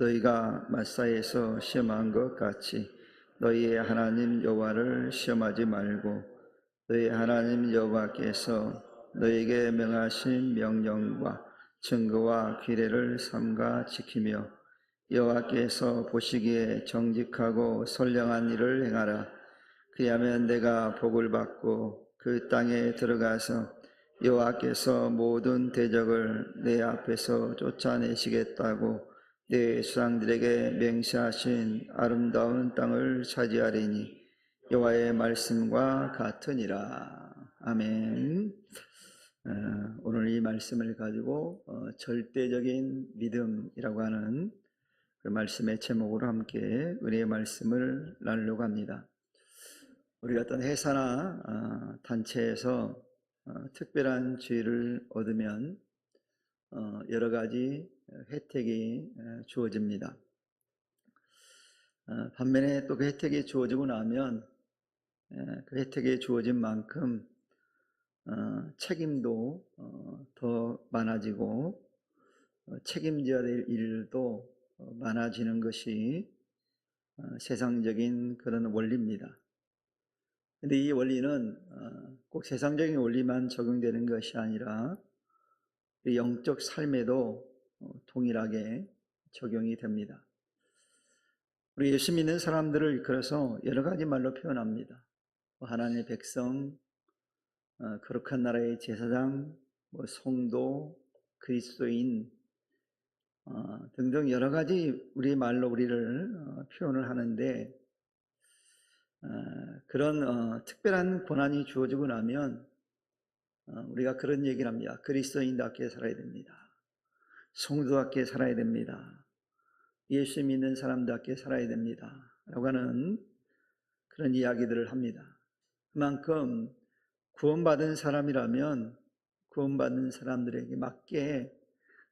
너희가 마사에서 시험한 것 같이 너희의 하나님 여호와를 시험하지 말고 너희 하나님 여호와께서 너희에게 명하신 명령과 증거와 규례를 삼가 지키며 여호와께서 보시기에 정직하고 선량한 일을 행하라. 그리하면 내가 복을 받고 그 땅에 들어가서 여호와께서 모든 대적을 내 앞에서 쫓아내시겠다고 내 조상들에게 맹세하신 아름다운 땅을 차지하리니 여호와의 말씀과 같으니라. 아멘. 오늘 이 말씀을 가지고 절대적인 믿음이라고 하는 그 말씀의 제목으로 함께 은혜의 말씀을 나누려고 합니다. 우리가 어떤 회사나 단체에서 특별한 지위를 얻으면 여러 가지 혜택이 주어집니다. 반면에 또 그 혜택이 주어지고 나면 그 혜택이 주어진 만큼 책임도 더 많아지고 책임져야 될 일도 많아지는 것이 세상적인 그런 원리입니다. 그런데 이 원리는 꼭 세상적인 원리만 적용되는 것이 아니라 영적 삶에도 동일하게 적용이 됩니다. 우리 예수 믿는 사람들을 일컬어서 여러 가지 말로 표현합니다. 하나님의 백성, 거룩한 나라의 제사장, 성도, 그리스도인 등등 여러 가지 우리 말로 우리를 표현을 하는데 그런 특별한 고난이 주어지고 나면 우리가 그런 얘기를 합니다. 그리스도인답게 살아야 됩니다. 성도답게 살아야 됩니다. 예수 믿는 사람답게 살아야 됩니다. 라고 하는 그런 이야기들을 합니다. 그만큼 구원받은 사람이라면 구원받은 사람들에게 맞게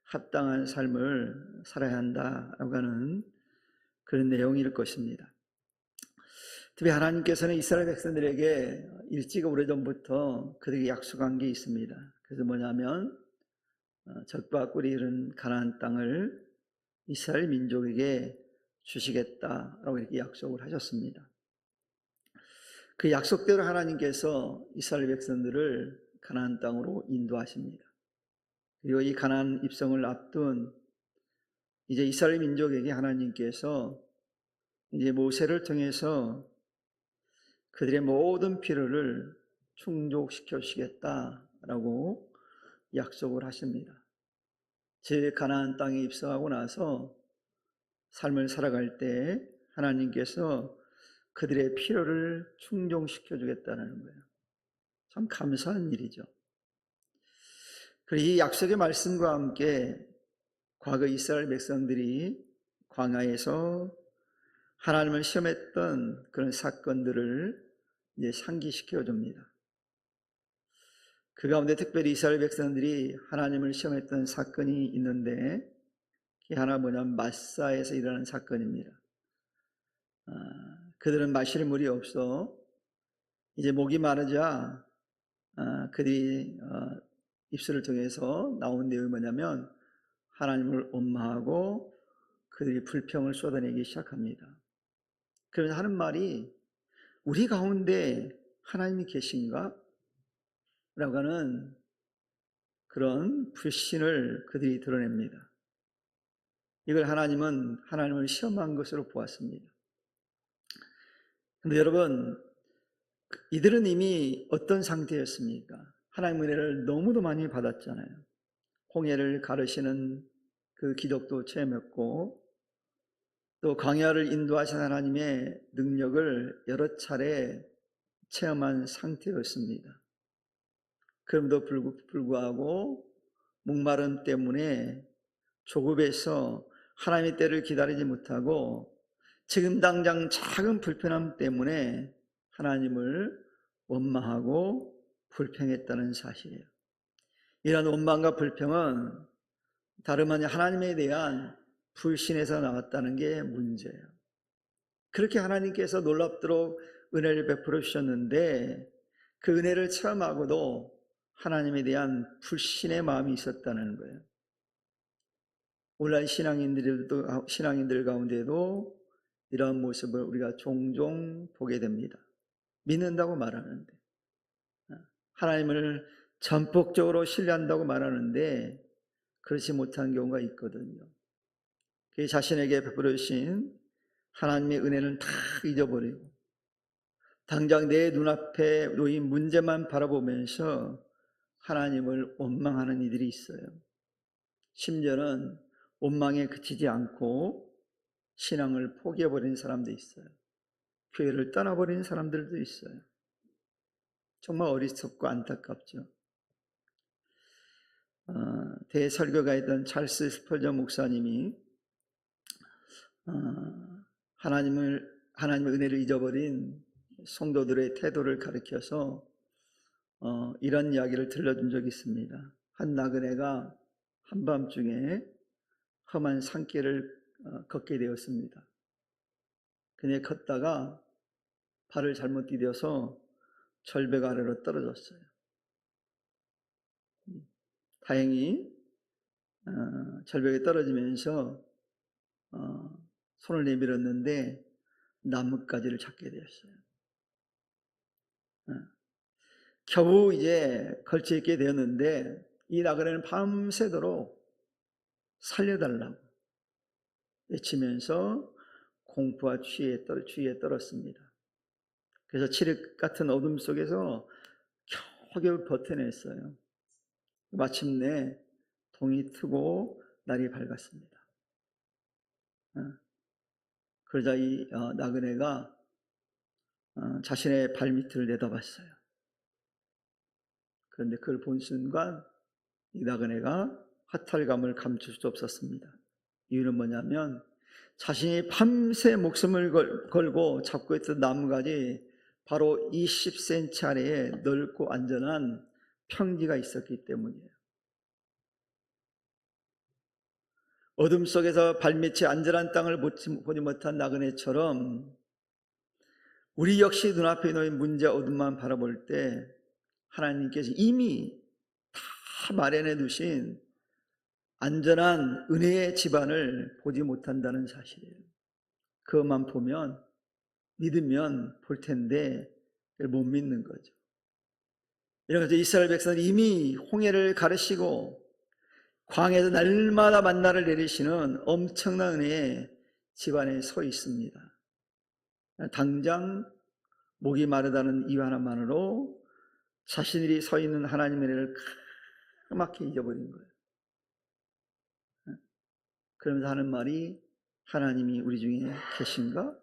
합당한 삶을 살아야 한다라고 하는 그런 내용일 것입니다. 특히 하나님께서는 이스라엘 백성들에게 일찍 오래전부터 그들에게 약속한 게 있습니다. 그래서 뭐냐면 젖과 꿀이 흐르는 가나안 땅을 이스라엘 민족에게 주시겠다라고 이렇게 약속을 하셨습니다. 그 약속대로 하나님께서 이스라엘 백성들을 가나안 땅으로 인도하십니다. 그리고 이 가나안 입성을 앞둔 이제 이스라엘 민족에게 하나님께서 이제 모세를 통해서 그들의 모든 필요를 충족시켜 주시겠다라고 약속을 하십니다. 제 가나안 땅에 입성하고 나서 삶을 살아갈 때 하나님께서 그들의 필요를 충족시켜 주겠다는 거예요. 참 감사한 일이죠. 그리고 이 약속의 말씀과 함께 과거 이스라엘 백성들이 광야에서 하나님을 시험했던 그런 사건들을 이제 상기시켜 줍니다. 그 가운데 특별히 이스라엘 백성들이 하나님을 시험했던 사건이 있는데 그게 하나 뭐냐면 마사에서 일어난 사건입니다. 그들은 마실 물이 없어 이제 목이 마르자 그들이 입술을 통해서 나온 내용이 뭐냐면 하나님을 원망하고 그들이 불평을 쏟아내기 시작합니다. 그래서 하는 말이 우리 가운데 하나님이 계신가? 라고 하는 그런 불신을 그들이 드러냅니다. 이걸 하나님은 하나님을 시험한 것으로 보았습니다. 그런데 여러분, 이들은 이미 어떤 상태였습니까? 하나님의 은혜를 너무도 많이 받았잖아요. 홍해를 가르시는 그 기적도 체험했고 또 광야를 인도하신 하나님의 능력을 여러 차례 체험한 상태였습니다. 그럼에도 불구하고 목마름 때문에 조급해서 하나님의 때를 기다리지 못하고 지금 당장 작은 불편함 때문에 하나님을 원망하고 불평했다는 사실이에요. 이런 원망과 불평은 다름 아닌 하나님에 대한 불신에서 나왔다는 게 문제예요. 그렇게 하나님께서 놀랍도록 은혜를 베풀어 주셨는데 그 은혜를 체험하고도 하나님에 대한 불신의 마음이 있었다는 거예요. 오늘날 신앙인들 가운데도 이러한 모습을 우리가 종종 보게 됩니다. 믿는다고 말하는데, 하나님을 전폭적으로 신뢰한다고 말하는데 그렇지 못한 경우가 있거든요. 그 자신에게 베풀어 주신 하나님의 은혜는 다 잊어버리고 당장 내 눈앞에 놓인 문제만 바라보면서 하나님을 원망하는 이들이 있어요. 심지어는 원망에 그치지 않고 신앙을 포기해버린 사람도 있어요. 교회를 떠나버린 사람들도 있어요. 정말 어리석고 안타깝죠. 대설교가였던 찰스 스펄전 목사님이 하나님의 은혜를 잊어버린 성도들의 태도를 가리켜서 이런 이야기를 들려준 적이 있습니다. 한 나그네가 한밤중에 험한 산길을 걷게 되었습니다. 그녀 걷다가 발을 잘못 디뎌서 절벽 아래로 떨어졌어요. 다행히 절벽에 떨어지면서 손을 내밀었는데 나뭇가지를 잡게 되었어요. 겨우 이제 걸쳐 있게 되었는데 이 나그네는 밤새도록 살려달라고 외치면서 공포와 추위에 떨었습니다. 그래서 칠흑 같은 어둠 속에서 겨우겨우 버텨냈어요. 마침내 동이 트고 날이 밝았습니다. 그러자 이 나그네가 자신의 발밑을 내다봤어요. 그런데 그걸 본 순간 이 나그네가 허탈감을 감출 수 없었습니다. 이유는 뭐냐면 자신이 밤새 목숨을 걸고 잡고 있던 나무가지 바로 20cm 아래에 넓고 안전한 평지가 있었기 때문이에요. 어둠 속에서 발밑이 안전한 땅을 보지 못한 나그네처럼 우리 역시 눈앞에 놓인 문제 어둠만 바라볼 때 하나님께서 이미 다 마련해 두신 안전한 은혜의 집안을 보지 못한다는 사실이에요. 그것만 보면 믿으면 볼 텐데 못 믿는 거죠. 이런 거죠. 이스라엘 백성은 이미 홍해를 가르시고 광야에서 날마다 만나를 내리시는 엄청난 은혜의 집안에 서 있습니다. 당장 목이 마르다는 이유 하나만으로 자신들이 서 있는 하나님의 은혜를 까맣게 잊어버린 거예요. 그러면서 하는 말이 하나님이 우리 중에 계신가?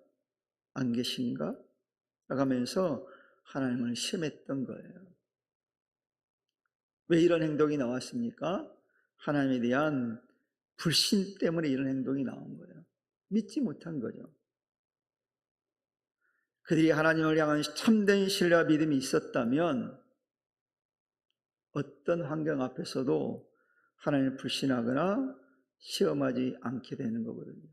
안 계신가? 라면서 하나님을 시험했던 거예요. 왜 이런 행동이 나왔습니까? 하나님에 대한 불신 때문에 이런 행동이 나온 거예요. 믿지 못한 거죠. 그들이 하나님을 향한 참된 신뢰와 믿음이 있었다면 어떤 환경 앞에서도 하나님을 불신하거나 시험하지 않게 되는 거거든요.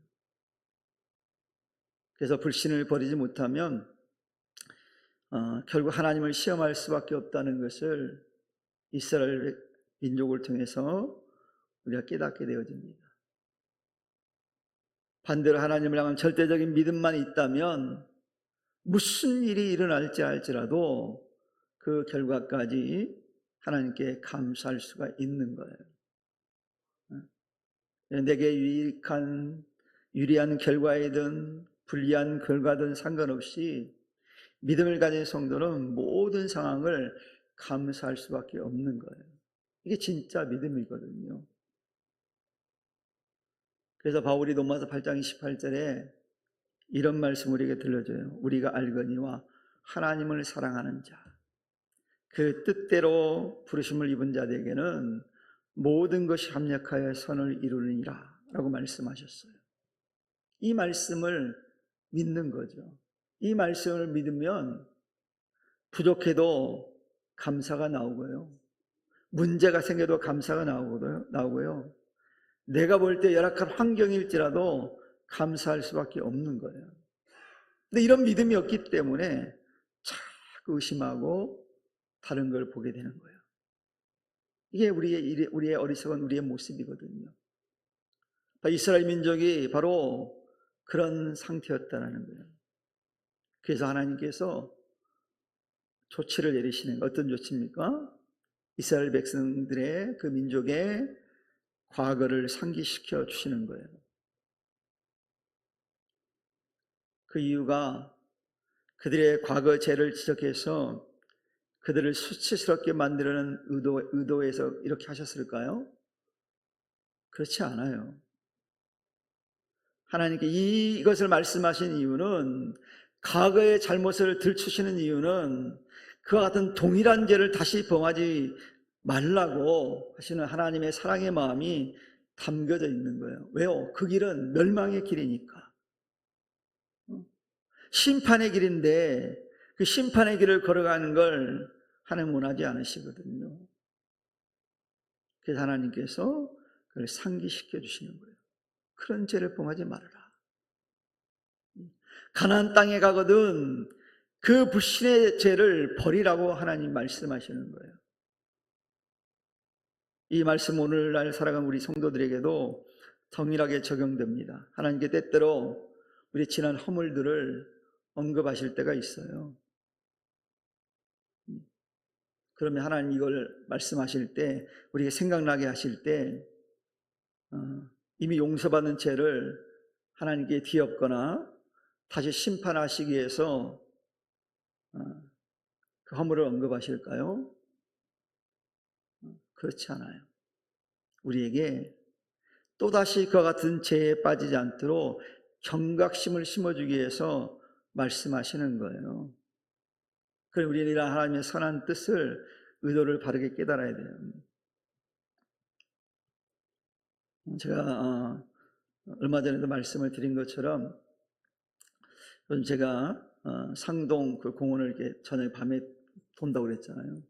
그래서 불신을 버리지 못하면 결국 하나님을 시험할 수밖에 없다는 것을 이스라엘 민족을 통해서 우리가 깨닫게 되어집니다. 반대로 하나님을 향한 절대적인 믿음만 있다면 무슨 일이 일어날지 알지라도 그 결과까지 하나님께 감사할 수가 있는 거예요. 내게 유리한 결과이든 불리한 결과든 상관없이 믿음을 가진 성도는 모든 상황을 감사할 수밖에 없는 거예요. 이게 진짜 믿음이거든요. 그래서 바울이 로마서 8장 28절에 이런 말씀 우리에게 들려줘요. 우리가 알거니와 하나님을 사랑하는 자, 그 뜻대로 부르심을 입은 자들에게는 모든 것이 합력하여 선을 이루느니라 라고 말씀하셨어요. 이 말씀을 믿는 거죠. 이 말씀을 믿으면 부족해도 감사가 나오고요, 문제가 생겨도 감사가 나오고요, 내가 볼 때 열악한 환경일지라도 감사할 수밖에 없는 거예요. 근데 이런 믿음이 없기 때문에 자꾸 의심하고 다른 걸 보게 되는 거예요. 이게 우리의 어리석은 우리의 모습이거든요. 이스라엘 민족이 바로 그런 상태였다는 거예요. 그래서 하나님께서 조치를 내리시는 거. 어떤 조치입니까? 이스라엘 백성들의 그 민족의 과거를 상기시켜 주시는 거예요. 그 이유가 그들의 과거 죄를 지적해서 그들을 수치스럽게 만들려는 의도에서 이렇게 하셨을까요? 그렇지 않아요. 하나님께 이것을 말씀하신 이유는, 과거의 잘못을 들추시는 이유는 그와 같은 동일한 죄를 다시 범하지 말라고 하시는 하나님의 사랑의 마음이 담겨져 있는 거예요. 왜요? 그 길은 멸망의 길이니까. 심판의 길인데 그 심판의 길을 걸어가는 걸 하나님 원하지 않으시거든요. 그래서 하나님께서 그걸 상기시켜 주시는 거예요. 그런 죄를 범하지 말아라. 가나안 땅에 가거든 그 불신의 죄를 버리라고 하나님 말씀하시는 거예요. 이 말씀 오늘날 살아가는 우리 성도들에게도 동일하게 적용됩니다. 하나님께 때때로 우리 지난 허물들을 언급하실 때가 있어요. 그러면 하나님 이걸 말씀하실 때, 우리에게 생각나게 하실 때 이미 용서받은 죄를 하나님께 뒤엎거나 다시 심판하시기 위해서 그 허물을 언급하실까요? 그렇지 않아요. 우리에게 또다시 그와 같은 죄에 빠지지 않도록 경각심을 심어주기 위해서 말씀하시는 거예요. 그럼 우리는 하나님의 선한 뜻을, 의도를 바르게 깨달아야 돼요. 제가 얼마 전에도 말씀을 드린 것처럼 요즘 제가 상동 그 공원을 이렇게 저녁 밤에 돈다고 그랬잖아요.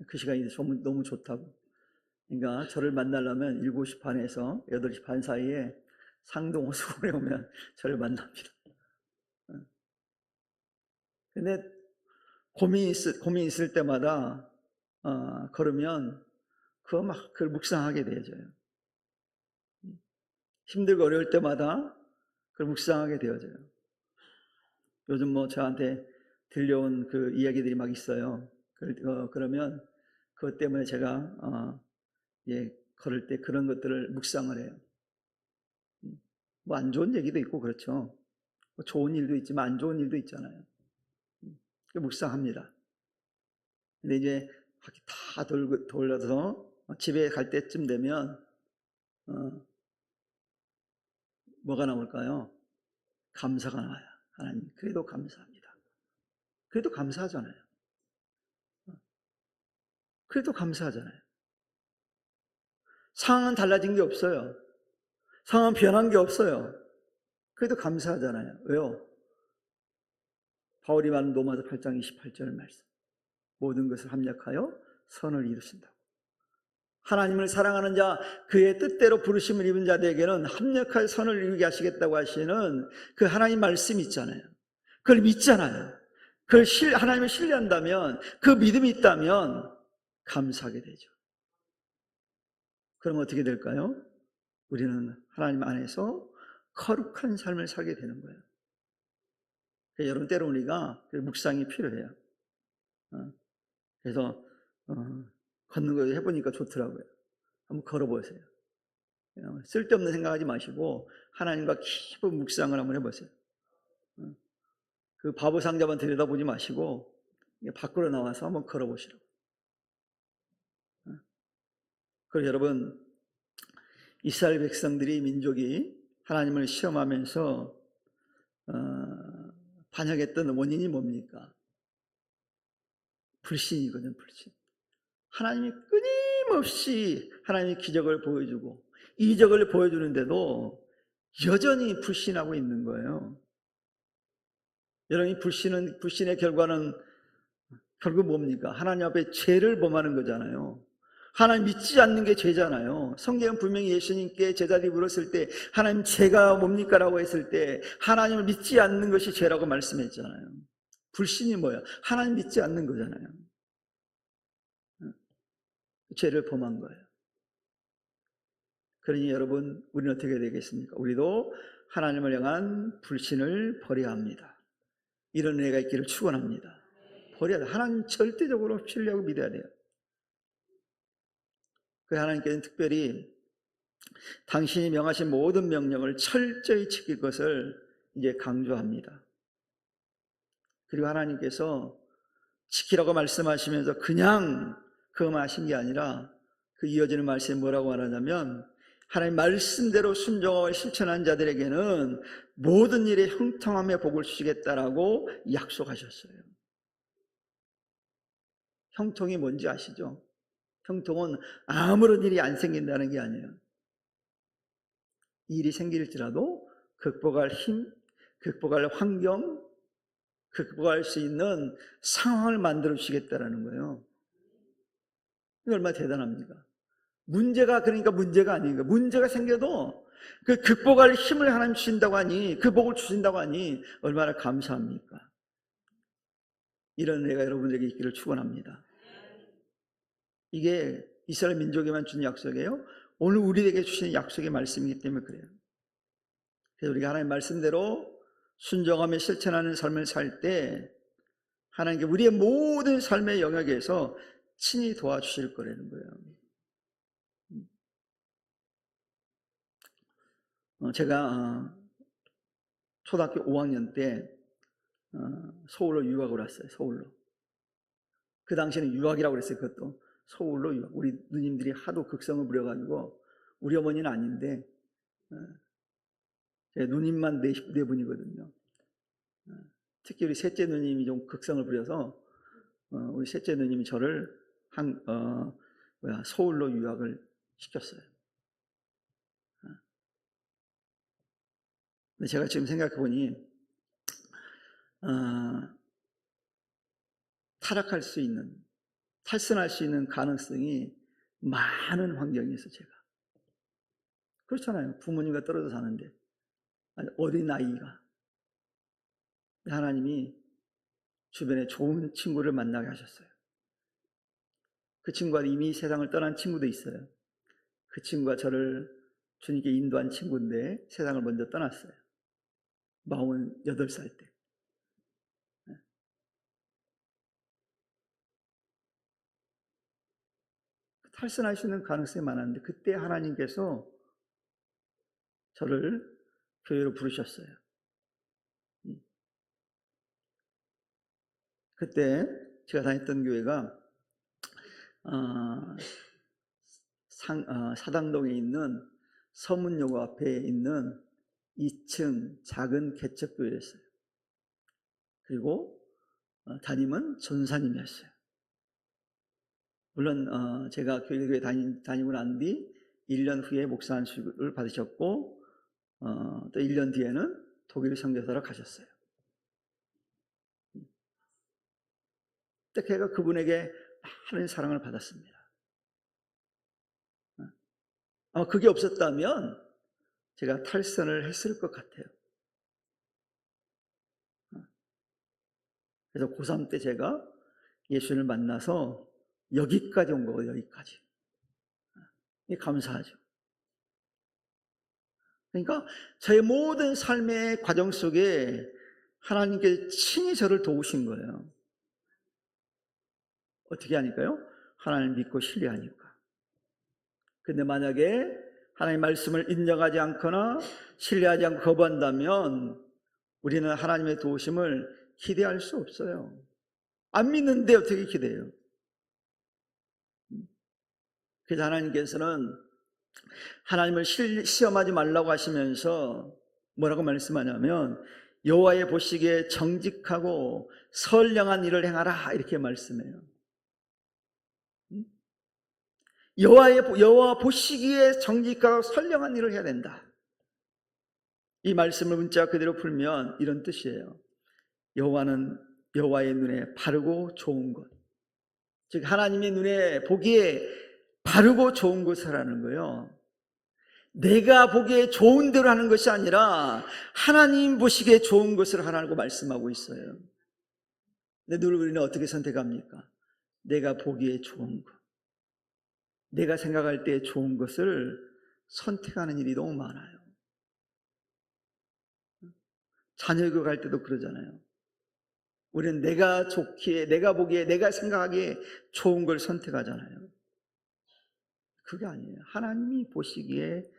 그 시간이 너무 좋다고. 그러니까 저를 만나려면 7시 반에서 8시 반 사이에 상동 호수공원에 오면 저를 만납니다. 근데 고민이 있을 때마다 걸으면 그거 막 그걸 묵상하게 되어져요. 힘들고 어려울 때마다 그걸 묵상하게 되어져요. 요즘 뭐 저한테 들려온 그 이야기들이 막 있어요. 그러면 그것 때문에 제가 걸을 때 그런 것들을 묵상을 해요. 뭐 안 좋은 얘기도 있고 그렇죠. 뭐 좋은 일도 있지만 안 좋은 일도 있잖아요. 묵상합니다. 근데 이제 바퀴 다 돌려서 집에 갈 때쯤 되면 뭐가 나올까요? 감사가 나와요. 하나님, 그래도 감사합니다. 그래도 감사하잖아요. 그래도 감사하잖아요. 상황은 달라진 게 없어요. 상황은 변한 게 없어요. 그래도 감사하잖아요. 왜요? 바울이 말한 로마서 8장 28절 말씀. 모든 것을 합력하여 선을 이루신다고. 하나님을 사랑하는 자, 그의 뜻대로 부르심을 입은 자들에게는 합력할 선을 이루게 하시겠다고 하시는 그 하나님 말씀이 있잖아요. 그걸 믿잖아요. 그걸 하나님을 신뢰한다면, 그 믿음이 있다면 감사하게 되죠. 그럼 어떻게 될까요? 우리는 하나님 안에서 거룩한 삶을 살게 되는 거예요. 여러분, 때로 우리가 묵상이 필요해요. 그래서 걷는 거 해보니까 좋더라고요. 한번 걸어보세요. 쓸데없는 생각하지 마시고 하나님과 깊은 묵상을 한번 해보세요. 그 바보 상자만 들여다보지 마시고 밖으로 나와서 한번 걸어보시라고. 그리고 여러분, 이스라엘 백성들이, 민족이 하나님을 시험하면서 반역했던 원인이 뭡니까? 불신이거든요. 불신. 하나님이 끊임없이 하나님의 기적을 보여주고 이적을 보여주는데도 여전히 불신하고 있는 거예요. 여러분, 불신의 결과는 결국 뭡니까? 하나님 앞에 죄를 범하는 거잖아요. 하나님 믿지 않는 게 죄잖아요. 성경은 분명히 예수님께 제자들이 물었을 때 하나님 죄가 뭡니까? 라고 했을 때 하나님을 믿지 않는 것이 죄라고 말씀했잖아요. 불신이 뭐야? 하나님 믿지 않는 거잖아요. 죄를 범한 거예요. 그러니 여러분, 우리는 어떻게 되겠습니까? 우리도 하나님을 향한 불신을 버려야 합니다. 이런 은혜가 있기를 축원합니다. 버려야 돼. 하나님 절대적으로 신뢰하고 믿어야 돼요. 그 하나님께서는 특별히 당신이 명하신 모든 명령을 철저히 지킬 것을 이제 강조합니다. 그리고 하나님께서 지키라고 말씀하시면서 그냥 그것만 하신 게 아니라 그 이어지는 말씀에 뭐라고 말하냐면 하나님 말씀대로 순종하고 실천한 자들에게는 모든 일에 형통함의 복을 주시겠다라고 약속하셨어요. 형통이 뭔지 아시죠? 형통은 아무런 일이 안 생긴다는 게 아니에요. 일이 생길지라도 극복할 힘, 극복할 환경, 극복할 수 있는 상황을 만들어 주시겠다는 거예요. 이거 얼마나 대단합니까? 문제가 그러니까 문제가 아닌가. 문제가 생겨도 그 극복할 힘을 하나님 주신다고 하니, 그 복을 주신다고 하니 얼마나 감사합니까? 이런 은혜가 여러분에게 있기를 축원합니다. 이게 이스라엘 민족에만 준 약속이에요. 오늘 우리에게 주신 약속의 말씀이기 때문에 그래요. 그래서 우리가 하나님 말씀대로 순종하며 실천하는 삶을 살 때 하나님께 우리의 모든 삶의 영역에서 친히 도와주실 거라는 거예요. 제가 초등학교 5학년 때 서울로 유학을 왔어요. 서울로. 그 당시에는 유학이라고 그랬어요. 그것도 서울로 유학. 우리 누님들이 하도 극성을 부려가지고 우리 어머니는 아닌데 제 누님만 네 분이거든요. 특히 우리 셋째 누님이 좀 극성을 부려서 우리 셋째 누님이 저를 서울로 유학을 시켰어요. 근데 제가 지금 생각해 보니 타락할 수 있는, 탈선할 수 있는 가능성이 많은 환경에서 제가 그렇잖아요. 부모님과 떨어져 사는데 어린 아이가 하나님이 주변에 좋은 친구를 만나게 하셨어요. 그 친구가 이미 세상을 떠난 친구도 있어요. 그 친구가 저를 주님께 인도한 친구인데 세상을 먼저 떠났어요. 48살 때. 탈선할 수 있는 가능성이 많았는데 그때 하나님께서 저를 교회로 부르셨어요. 그때 제가 다녔던 교회가 사당동에 있는 서문여고 앞에 있는 2층 작은 개척교회였어요. 그리고 담임은 전사님이었어요. 물론 제가 교회에 다니고 난 뒤 1년 후에 목사 안수를 받으셨고 또 1년 뒤에는 독일 선교사로 가셨어요. 제가 그분에게 많은 사랑을 받았습니다. 아마 그게 없었다면 제가 탈선을 했을 것 같아요. 그래서 고3 때 제가 예수를 만나서 여기까지 온 거예요. 여기까지. 감사하죠. 그러니까 저의 모든 삶의 과정 속에 하나님께 친히 저를 도우신 거예요. 어떻게 하니까요? 하나님을 믿고 신뢰하니까. 근데 만약에 하나님의 말씀을 인정하지 않거나 신뢰하지 않고 거부한다면 우리는 하나님의 도우심을 기대할 수 없어요. 안 믿는데 어떻게 기대해요? 그래서 하나님께서는 하나님을 시험하지 말라고 하시면서 뭐라고 말씀하냐면 여호와의 보시기에 정직하고 선량한 일을 행하라 이렇게 말씀해요. 여호와 보시기에 정직하고 선량한 일을 해야 된다. 이 말씀을 문자 그대로 풀면 이런 뜻이에요. 여호와는 여호와의 눈에 바르고 좋은 것, 즉 하나님의 눈에 보기에 바르고 좋은 것을 하는 거예요. 내가 보기에 좋은 대로 하는 것이 아니라 하나님 보시기에 좋은 것을 하라고 말씀하고 있어요. 근데 늘 우리는 어떻게 선택합니까? 내가 보기에 좋은 것, 내가 생각할 때 좋은 것을 선택하는 일이 너무 많아요. 자녀 교육할 때도 그러잖아요. 우리는 내가 좋기에, 내가 보기에, 내가 생각하기에 좋은 걸 선택하잖아요. 그게 아니에요. 하나님이 보시기에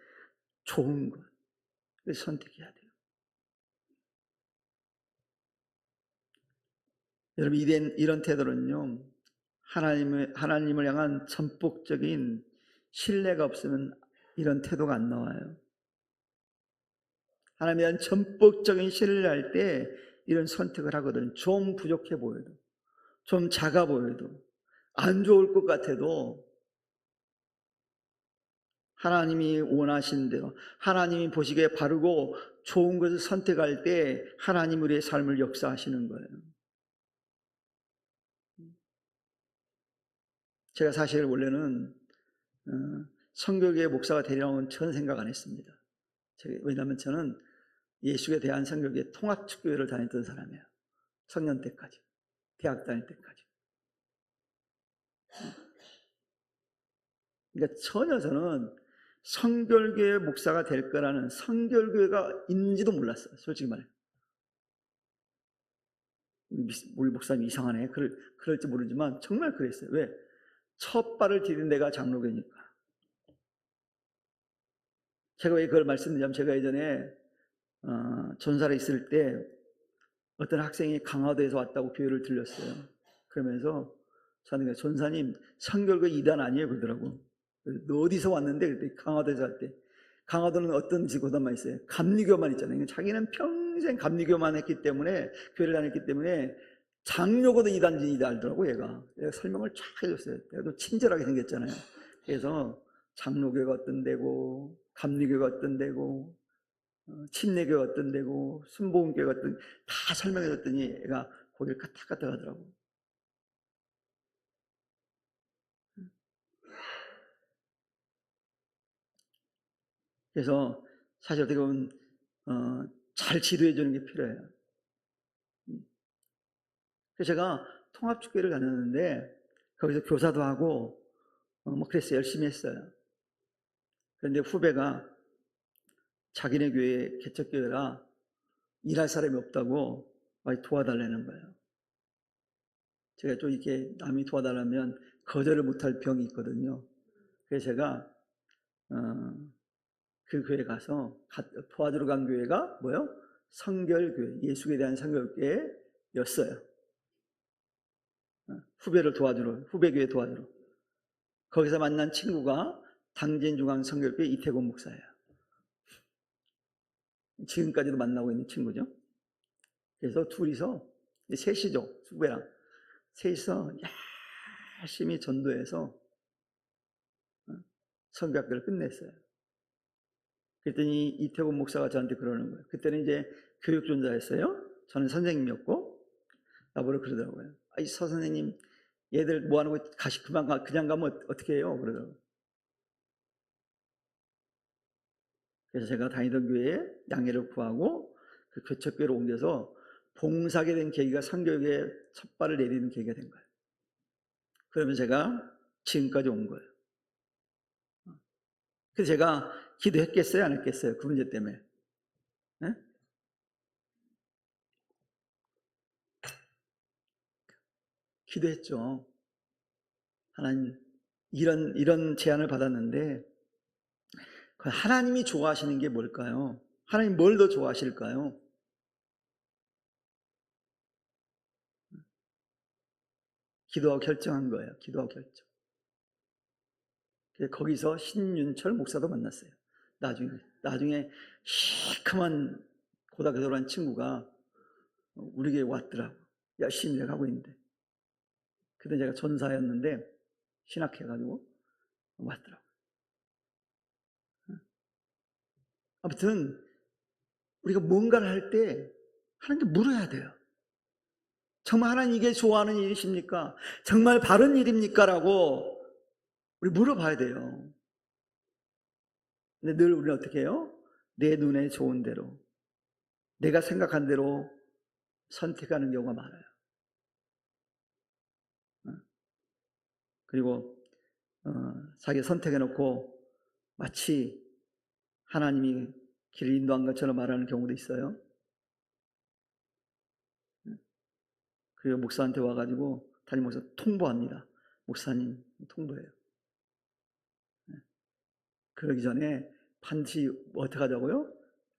좋은 것, 그래서 선택해야 돼요. 여러분, 이런 태도는요, 하나님을 향한 전폭적인 신뢰가 없으면 이런 태도가 안 나와요. 하나님에 대한 전폭적인 신뢰를 할 때 이런 선택을 하거든. 좀 부족해 보여도, 좀 작아 보여도, 안 좋을 것 같아도 하나님이 원하시는 대로, 하나님이 보시기에 바르고 좋은 것을 선택할 때 하나님 우리의 삶을 역사하시는 거예요. 제가 사실 원래는 성교교회 목사가 되려고는 전 생각 안 했습니다. 왜냐하면 저는 예수에 대한 성교교회 통합축교회를 다녔던 사람이에요. 청년 때까지, 대학 다닐 때까지. 그러니까 전혀 저는 성결교회 목사가 될 거라는, 성결교회가 있는지도 몰랐어요. 솔직히 말해. 우리 목사님 이상하네. 그럴지 모르지만 정말 그랬어요. 왜? 첫 발을 디딘 데가 장로교니까. 제가 왜 그걸 말씀드리냐면, 제가 예전에 전사를 있을 때 어떤 학생이 강화도에서 왔다고 교회를 들렸어요. 그러면서 저한테 전사님 성결교회 2단 아니에요? 그러더라고. 너 어디서 왔는데? 그랬더니 강화도에서 왔대. 강화도는 어떤 지고단만 있어요? 감리교만 있잖아요. 자기는 평생 감리교만 했기 때문에, 교회를 다녔기 때문에 장로고도 2단인지 알더라고. 얘가 설명을 쫙 해줬어요. 내가 또 친절하게 생겼잖아요. 그래서 장로교가 어떤 데고, 감리교가 어떤 데고, 침례교가 어떤 데고, 순복음교가 어떤, 다 설명해줬더니 얘가 고개를 까딱까딱 하더라고. 그래서 사실 어떻게 보면 잘 지도해 주는 게 필요해요. 그래서 제가 통합축교회를 다녔는데 거기서 교사도 하고 뭐 그랬어요. 열심히 했어요. 그런데 후배가 자기네 교회 개척교회라 일할 사람이 없다고 많이 도와달라는 거예요. 제가 좀 이렇게 남이 도와달라면 거절을 못할 병이 있거든요. 그래서 제가 그 교회 가서 도와주러 간 교회가 뭐요? 성결교회, 예수에 대한 성결교회였어요. 후배를 도와주러, 후배교회 도와주러. 거기서 만난 친구가 당진중앙성결교회 이태곤 목사예요. 지금까지도 만나고 있는 친구죠. 그래서 둘이서, 셋이죠, 후배랑. 셋이서 열심히 전도해서 성교학교를 끝냈어요. 그랬더니 이태곤 목사가 저한테 그러는 거예요. 그때는 이제 교육존자였어요. 저는 선생님이었고, 나보고 그러더라고요. 이 선생님, 얘들 뭐 하는 거 그냥 가면 어떻게 해요? 그러더라고요. 그래서 제가 다니던 교회에 양해를 구하고 그 교척교회로 옮겨서 봉사하게 된 계기가 성교육에 첫 발을 내디는 계기가 된 거예요. 그러면 제가 지금까지 온 거예요. 그래서 제가 기도했겠어요? 안 했겠어요? 그 문제 때문에. 네? 기도했죠. 하나님, 이런 제안을 받았는데 하나님이 좋아하시는 게 뭘까요? 하나님 뭘 더 좋아하실까요? 기도하고 결정한 거예요. 기도하고 결정. 거기서 신윤철 목사도 만났어요. 나중에 시커먼 고등학교 졸업한 친구가 우리 교회 왔더라고. 열심히 내가 하고 있는데. 그때 제가 전사였는데 신학해가지고 왔더라고. 아무튼 우리가 뭔가를 할 때 하나님께 물어야 돼요. 정말 하나님 이게 좋아하는 일이십니까? 정말 바른 일입니까? 라고 우리 물어봐야 돼요. 근데 늘 우리는 어떻게 해요? 내 눈에 좋은 대로, 내가 생각한 대로 선택하는 경우가 많아요. 그리고 자기가 선택해놓고 마치 하나님이 길을 인도한 것처럼 말하는 경우도 있어요. 그리고 목사한테 와가지고 담임 목사 통보합니다. 목사님 통보해요. 그러기 전에 반드시 어떻게 하자고요?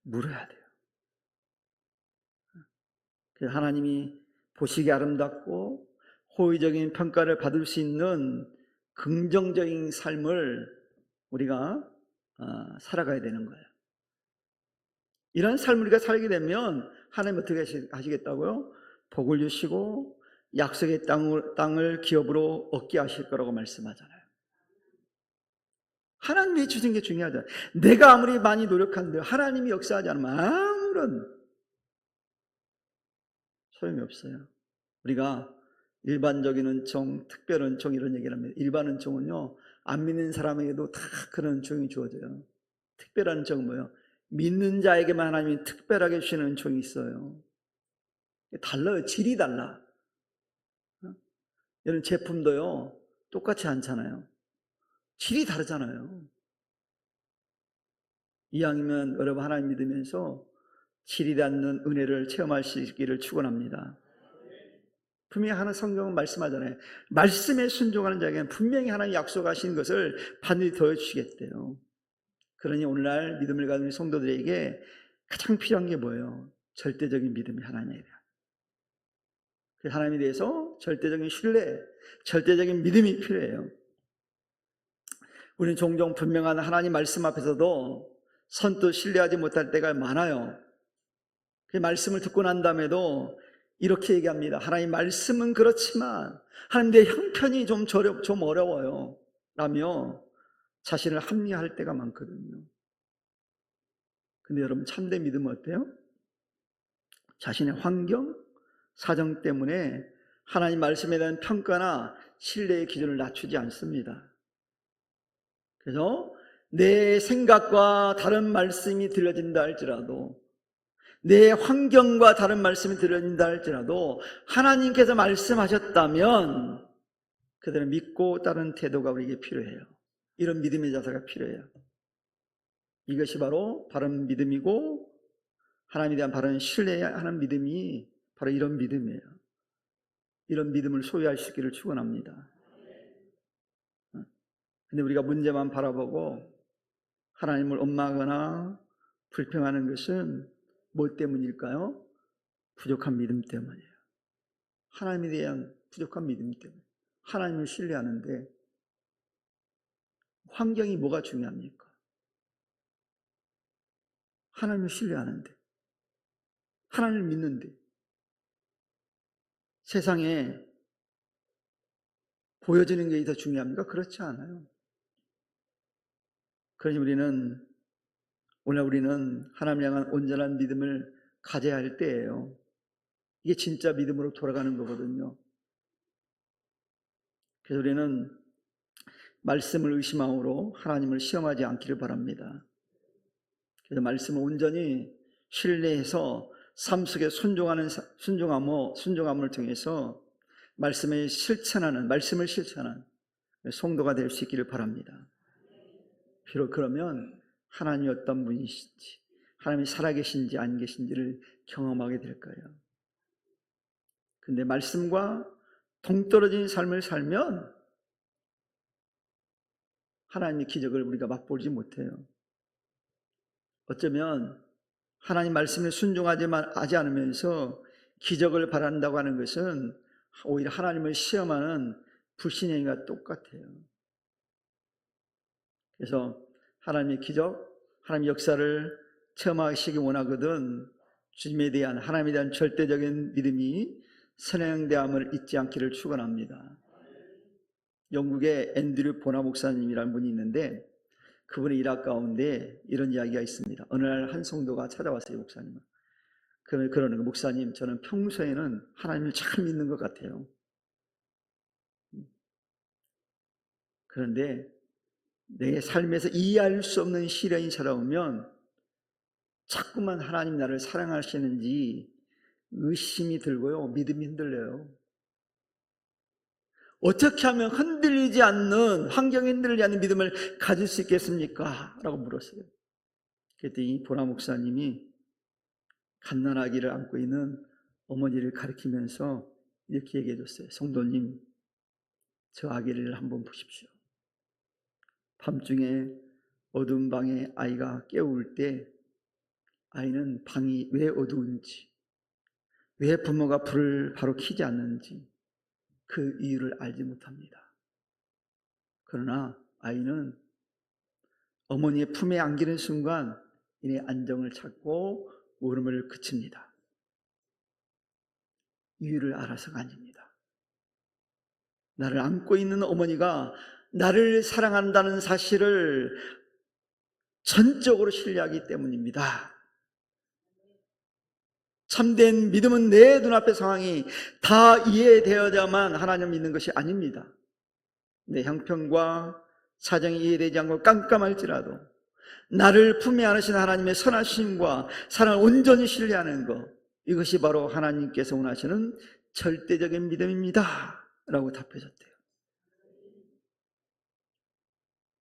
물어야 돼요. 그래서 하나님이 보시기에 아름답고 호의적인 평가를 받을 수 있는 긍정적인 삶을 우리가 살아가야 되는 거예요. 이런 삶을 우리가 살게 되면 하나님 어떻게 하시겠다고요? 복을 주시고 약속의 땅을 기업으로 얻게 하실 거라고 말씀하잖아요. 하나님이 주신 게 중요하잖아요. 내가 아무리 많이 노력한데 하나님이 역사하지 않으면 아무런 소용이 없어요. 우리가 일반적인 은총, 특별 은총 이런 얘기를 합니다. 일반 은총은요, 안 믿는 사람에게도 다 그런 은총이 주어져요. 특별한 은총은 뭐예요? 믿는 자에게만 하나님이 특별하게 주시는 은총이 있어요. 달라요. 질이 달라. 이런 제품도요, 똑같이 않잖아요. 질이 다르잖아요. 이왕이면 여러분 하나님 믿으면서 질이 닿는 은혜를 체험할 수 있기를 축원합니다. 분명히 하나 성경은 말씀하잖아요. 말씀에 순종하는 자에게는 분명히 하나님 약속하신 것을 반드시 더해주시겠대요. 그러니 오늘날 믿음을 가진 성도들에게 가장 필요한 게 뭐예요? 절대적인 믿음이 하나님에 대한. 하나님에 대해서 절대적인 신뢰, 절대적인 믿음이 필요해요. 우리는 종종 분명한 하나님 말씀 앞에서도 선뜻 신뢰하지 못할 때가 많아요. 그 말씀을 듣고 난 다음에도 이렇게 얘기합니다. 하나님 말씀은 그렇지만 하나님 내 형편이 좀 어려워요 라며 자신을 합리화할 때가 많거든요. 근데 여러분 참된 믿음은 어때요? 자신의 환경, 사정 때문에 하나님 말씀에 대한 평가나 신뢰의 기준을 낮추지 않습니다. 그래서 내 생각과 다른 말씀이 들려진다 할지라도, 내 환경과 다른 말씀이 들려진다 할지라도 하나님께서 말씀하셨다면 그들은 믿고 따르는 태도가 우리에게 필요해요. 이런 믿음의 자세가 필요해요. 이것이 바로 바른 믿음이고 하나님에 대한 바른 신뢰하는 믿음이 바로 이런 믿음이에요. 이런 믿음을 소유할 수 있기를 축원합니다. 근데 우리가 문제만 바라보고 하나님을 원망하거나 불평하는 것은 뭐 때문일까요? 부족한 믿음 때문이에요. 하나님에 대한 부족한 믿음 때문에. 하나님을 신뢰하는데 환경이 뭐가 중요합니까? 하나님을 신뢰하는데, 하나님을 믿는데 세상에 보여지는 게 더 중요합니까? 그렇지 않아요. 그러니 오늘 우리는 하나님을 향한 온전한 믿음을 가져야 할 때예요. 이게 진짜 믿음으로 돌아가는 거거든요. 그래서 우리는 말씀을 의심함으로 하나님을 시험하지 않기를 바랍니다. 그래서 말씀을 온전히 신뢰해서 삶 속에 순종함을 통해서 말씀을 실천하는 성도가 될 수 있기를 바랍니다. 비록 그러면 하나님이 어떤 분이신지, 하나님이 살아계신지 안 계신지를 경험하게 될 거예요. 근데 말씀과 동떨어진 삶을 살면 하나님의 기적을 우리가 맛보지 못해요. 어쩌면 하나님 말씀에 순종하지 않으면서 기적을 바란다고 하는 것은 오히려 하나님을 시험하는 불신의 행위가 똑같아요. 그래서 하나님의 기적, 하나님의 역사를 체험하시기 원하거든 하나님에 대한 절대적인 믿음이 선행되함을 잊지 않기를 축원합니다. 영국의 앤드류 보나 목사님이라는 분이 있는데 그분의 일학 가운데 이런 이야기가 있습니다. 어느 날 한 성도가 찾아왔어요. 목사님은 그러는 거, 목사님 저는 평소에는 하나님을 잘 믿는 것 같아요. 그런데 내 삶에서 이해할 수 없는 시련이 찾아오면 자꾸만 하나님 나를 사랑하시는지 의심이 들고요, 믿음이 흔들려요. 어떻게 하면 흔들리지 않는, 환경에 흔들리지 않는 믿음을 가질 수 있겠습니까? 라고 물었어요. 그랬더니 보라 목사님이 갓난아기를 안고 있는 어머니를 가리키면서 이렇게 얘기해 줬어요. 성도님, 저 아기를 한번 보십시오. 밤중에 어두운 방에 아이가 깨울 때 아이는 방이 왜 어두운지, 왜 부모가 불을 바로 켜지 않는지 그 이유를 알지 못합니다. 그러나 아이는 어머니의 품에 안기는 순간 이내 안정을 찾고 울음을 그칩니다. 이유를 알아서가 아닙니다. 나를 안고 있는 어머니가 나를 사랑한다는 사실을 전적으로 신뢰하기 때문입니다. 참된 믿음은 내 눈앞의 상황이 다 이해되어야만 하나님을 믿는 것이 아닙니다. 내 형편과 사정이 이해되지 않고 깜깜할지라도 나를 품에 안으신 하나님의 선하심과 사랑을 온전히 신뢰하는 것, 이것이 바로 하나님께서 원하시는 절대적인 믿음입니다 라고 답하셨대요.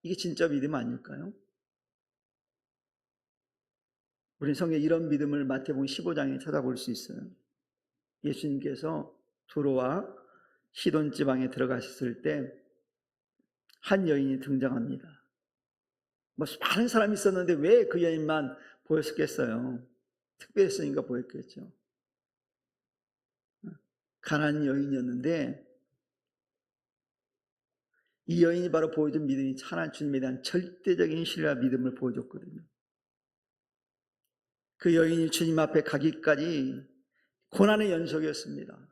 이게 진짜 믿음 아닐까요? 우리 성경에 이런 믿음을 마태복음 15장에 찾아볼 수 있어요. 예수님께서 두로와 시돈 지방에 들어가셨을 때 한 여인이 등장합니다. 많은 사람이 있었는데 왜 그 여인만 보였겠어요? 특별했으니까 보였겠죠. 가난한 여인이었는데 이 여인이 바로 보여준 믿음이 하나님 주님에 대한 절대적인 신뢰와 믿음을 보여줬거든요. 그 여인이 주님 앞에 가기까지 고난의 연속이었습니다.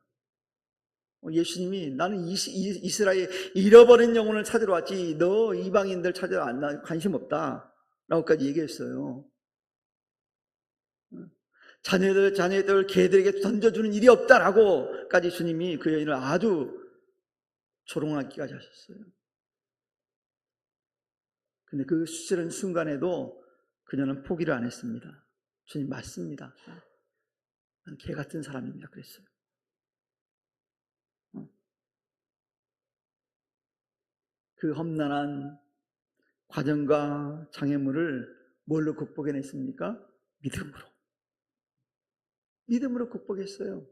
예수님이 나는 이스라엘 잃어버린 영혼을 찾으러 왔지 너 이방인들 찾으러 안 관심 없다 라고까지 얘기했어요. 자녀들 개들에게 던져주는 일이 없다라고까지 주님이 그 여인을 아주 조롱하기까지 하셨어요. 근데 그 수치스러운 순간에도 그녀는 포기를 안 했습니다. 주님 맞습니다. 나는 개 같은 사람입니다. 그랬어요. 그 험난한 과정과 장애물을 뭘로 극복해냈습니까? 믿음으로 극복했어요.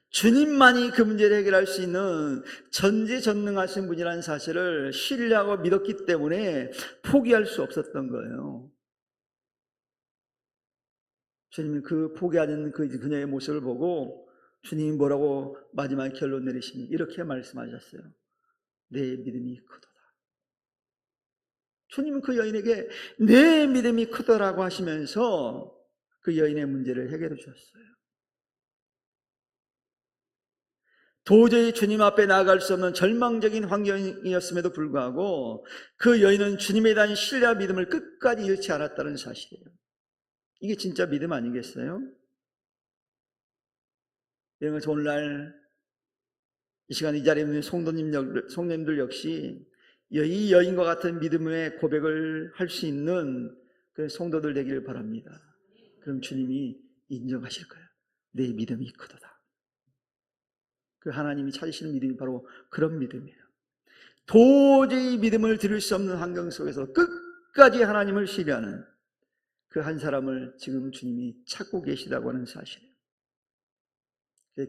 주님만이 그 문제를 해결할 수 있는 전지전능하신 분이라는 사실을 신뢰하고 믿었기 때문에 포기할 수 없었던 거예요. 주님은 그 포기하는 그녀의 모습을 보고 주님이 뭐라고 마지막 결론 내리시니 이렇게 말씀하셨어요. 내 믿음이 크도다. 주님은 그 여인에게 내 믿음이 크더라고 하시면서 그 여인의 문제를 해결해 주셨어요. 도저히 주님 앞에 나아갈 수 없는 절망적인 환경이었음에도 불구하고 그 여인은 주님에 대한 신뢰와 믿음을 끝까지 잃지 않았다는 사실이에요. 이게 진짜 믿음 아니겠어요? 그래서 오늘날 이 시간 이 자리에 있는 성도님들 역시 이 여인과 같은 믿음의 고백을 할 수 있는 그런 성도들 되기를 바랍니다. 그럼 주님이 인정하실 거예요. 내 믿음이 크도다. 그 하나님이 찾으시는 믿음이 바로 그런 믿음이에요. 도저히 믿음을 드릴 수 없는 환경 속에서 끝까지 하나님을 신뢰하는 그 한 사람을 지금 주님이 찾고 계시다고 하는 사실이에요.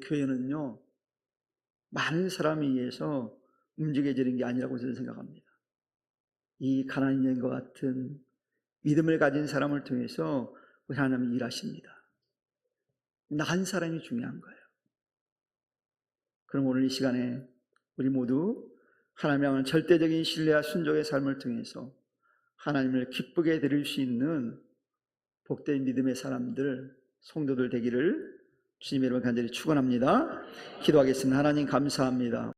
교회는요, 많은 사람에 의해서 움직여지는 게 아니라고 저는 생각합니다. 이 가난한 여인과 같은 믿음을 가진 사람을 통해서 우리 하나님이 일하십니다. 나 한 사람이 중요한 거예요. 그럼 오늘 이 시간에 우리 모두 하나님을 향한 절대적인 신뢰와 순종의 삶을 통해서 하나님을 기쁘게 드릴 수 있는 복된 믿음의 사람들, 성도들 되기를 주님의 이름으로 간절히 축원합니다. 기도하겠습니다. 하나님 감사합니다.